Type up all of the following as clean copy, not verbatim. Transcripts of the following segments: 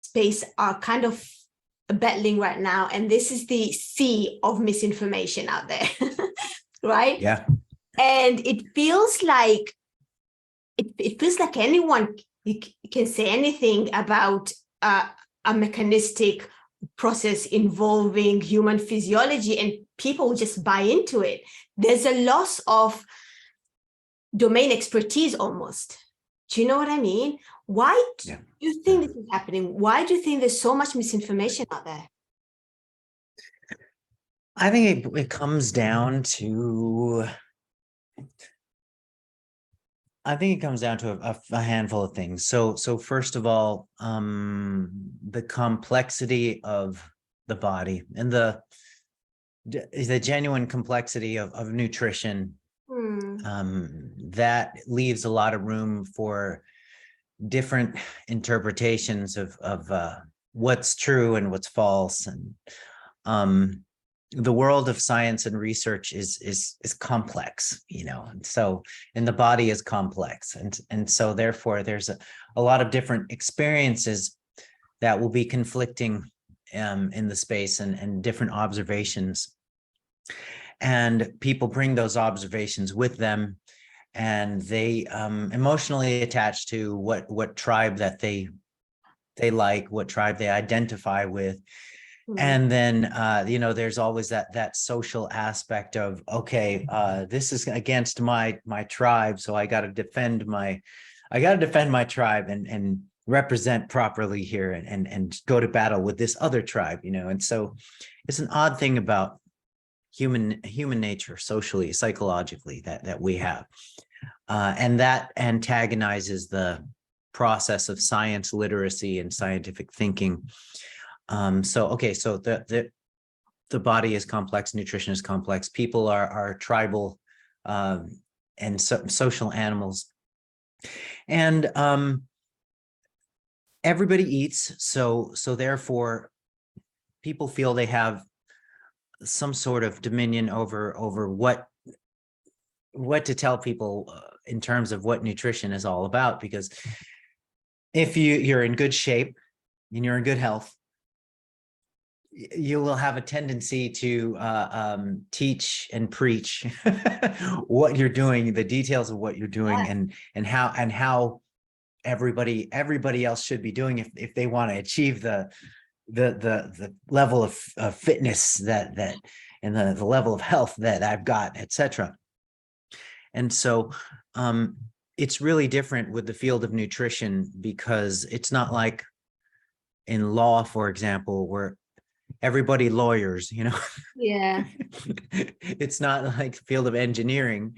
space are kind of battling right now, and this is the sea of misinformation out there. Right? Yeah. And it feels like anyone can say anything about a mechanistic process involving human physiology, and people just buy into it. There's a loss of domain expertise almost. Do you know what I mean? Why do you think this is happening? Why do you think there's so much misinformation out there? I think it comes down to, a handful of things. So first of all, the complexity of the body and the genuine complexity of nutrition, that leaves a lot of room for different interpretations of what's true and what's false. And the world of science and research is complex, and the body is complex. And so therefore there's a lot of different experiences that will be conflicting in the space, and different observations. And people bring those observations with them, and they emotionally attach to what tribe that they like, what tribe they identify with. And then, there's always that social aspect of, okay, this is against my tribe, so I got to defend my tribe and represent properly here, and go to battle with this other tribe, And so it's an odd thing about human nature, socially, psychologically, that we have, and that antagonizes the process of science literacy and scientific thinking. So the body is complex, nutrition is complex. People are tribal and social animals, and everybody eats. So therefore, people feel they have some sort of dominion over what to tell people in terms of what nutrition is all about. Because if you're in good shape and you're in good health, you will have a tendency to teach and preach what you're doing, the details of what you're doing, and how everybody else should be doing if they want to achieve the level of fitness that and the level of health that I've got, etc. And so it's really different with the field of nutrition, because it's not like in law, for example, where everybody lawyers, Yeah. It's not like the field of engineering,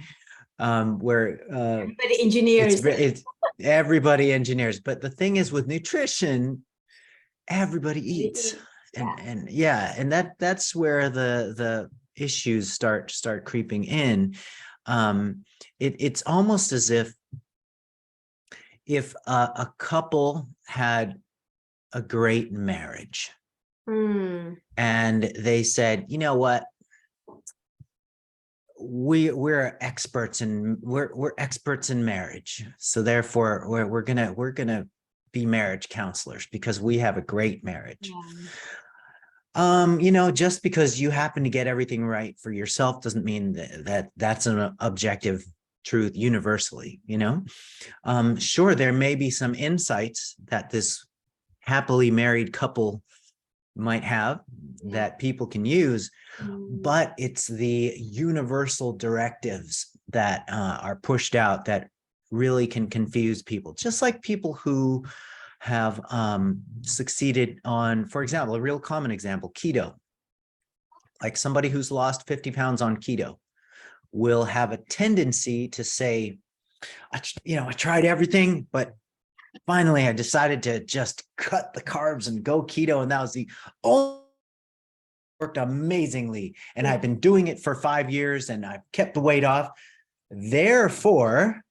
where everybody engineers. It's everybody engineers. But the thing is, with nutrition, everybody eats. And that's where the issues start creeping in. It's almost as if a couple had a great marriage, and they said, you know what, we're experts in marriage, so therefore we're gonna be marriage counselors because we have a great marriage. Just because you happen to get everything right for yourself doesn't mean that's an objective truth universally. Sure, there may be some insights that this happily married couple might have that people can use, but it's the universal directives that are pushed out that really can confuse people. Just like people who have succeeded on, for example, a real common example, keto. Like somebody who's lost 50 pounds on keto will have a tendency to say, I tried everything, but finally I decided to just cut the carbs and go keto, and that was the only worked amazingly, and I've been doing it for 5 years and I've kept the weight off. Therefore,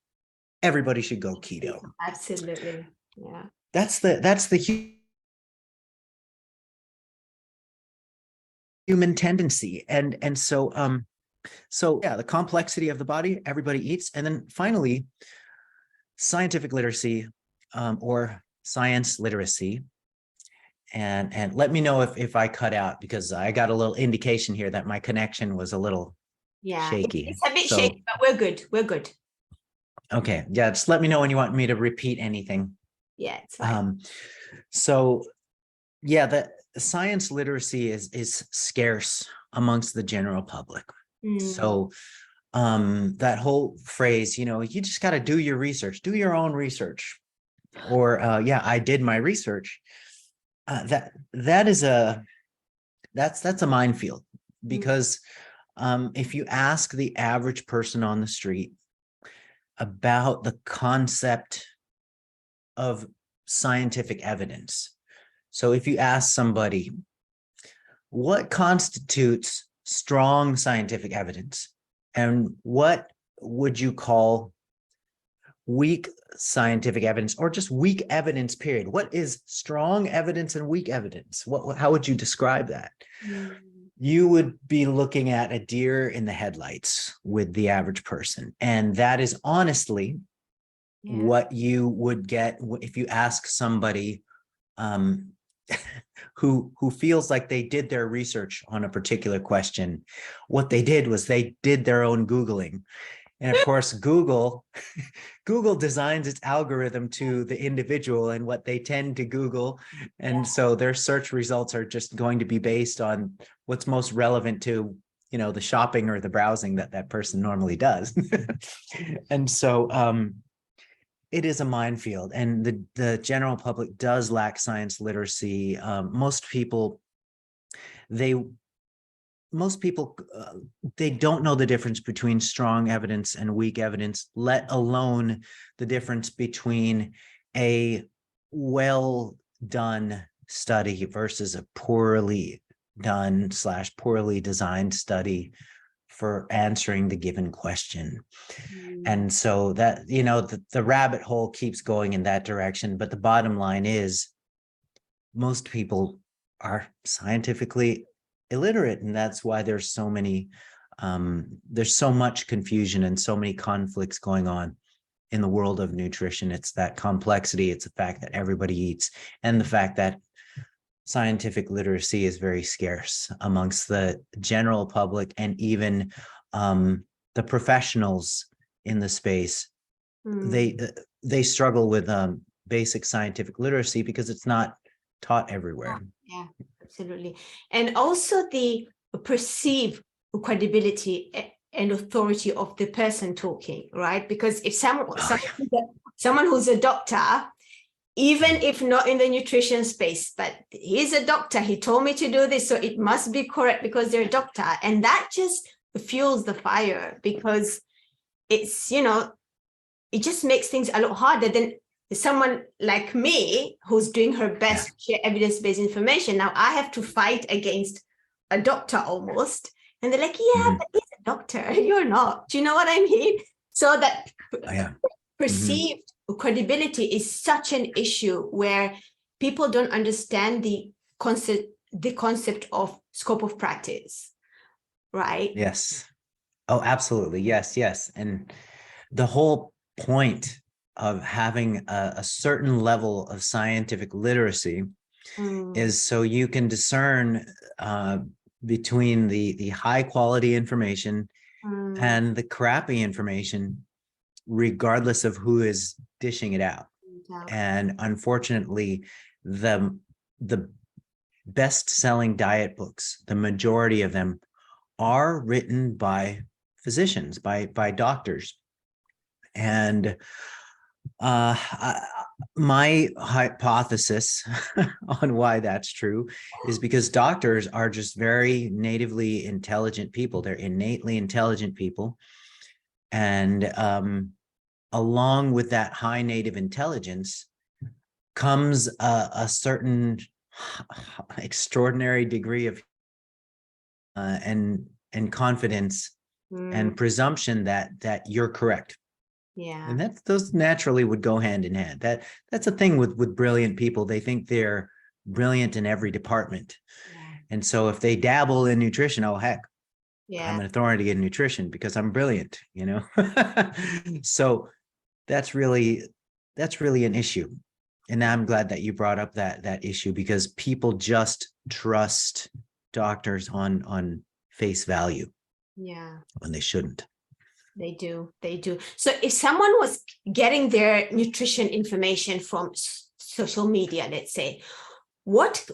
everybody should go keto. Absolutely. Yeah. That's the human tendency. And so the complexity of the body, everybody eats. And then finally, scientific literacy, or science literacy, and let me know if I cut out, because I got a little indication here that my connection was a little Yeah, shaky. it's a bit So, shaky, but we're good. We're good. okay. Yeah. Just let me know when you want me to repeat anything. Yeah, it's fine. So yeah, the science literacy is scarce amongst the general public. So that whole phrase, you just got to do your research, do your own research, or yeah, I did my research. That's a minefield, because if you ask the average person on the street about the concept of scientific evidence, so if you ask somebody, what constitutes strong scientific evidence, and what would you call weak scientific evidence, or just weak evidence, period? What is strong evidence and weak evidence? How would you describe that? You would be looking at a deer in the headlights with the average person. And that is honestly what you would get if you ask somebody who feels like they did their research on a particular question. What they did was they did their own Googling. And of course, Google designs its algorithm to the individual and what they tend to Google. And so their search results are just going to be based on what's most relevant to, the shopping or the browsing that person normally does. And so it is a minefield, and the general public does lack science literacy. Most people, they don't know the difference between strong evidence and weak evidence, let alone the difference between a well done study versus a poorly done / poorly designed study for answering the given question. And so that, the rabbit hole keeps going in that direction. But the bottom line is, most people are scientifically illiterate, and that's why there's so much confusion and so many conflicts going on in the world of nutrition. It's that complexity. It's the fact that everybody eats, and the fact that scientific literacy is very scarce amongst the general public, and even the professionals in the space. They struggle with basic scientific literacy because it's not taught everywhere. Yeah, absolutely. And also the perceived credibility and authority of the person talking, right? Because if someone who's a doctor, even if not in the nutrition space, but he's a doctor, he told me to do this, so it must be correct because they're a doctor. And that just fuels the fire, because it's, it just makes things a lot harder than someone like me who's doing her best to share evidence-based information. Now I have to fight against a doctor almost. And they're like, but he's a doctor. You're not. Do you know what I mean? So that perceived credibility is such an issue, where people don't understand the concept of scope of practice, right? Yes. Oh, absolutely. Yes. And the whole point of having a certain level of scientific literacy is so you can discern between the high quality information and the crappy information, regardless of who is dishing it out. And unfortunately, the best-selling diet books, the majority of them are written by physicians, by doctors. And my hypothesis on why that's true is because doctors are just very natively intelligent people. They're innately intelligent people. And along with that high native intelligence comes a certain extraordinary degree of and confidence and presumption that you're correct. And those naturally would go hand in hand. That's a thing with brilliant people. They think they're brilliant in every department. And so if they dabble in nutrition, oh heck, I'm an authority in nutrition because I'm brilliant, So that's really an issue. And I'm glad that you brought up that issue, because people just trust doctors on face value Yeah, when they shouldn't. they do. They do. So if someone was getting their nutrition information from social media, let's say, what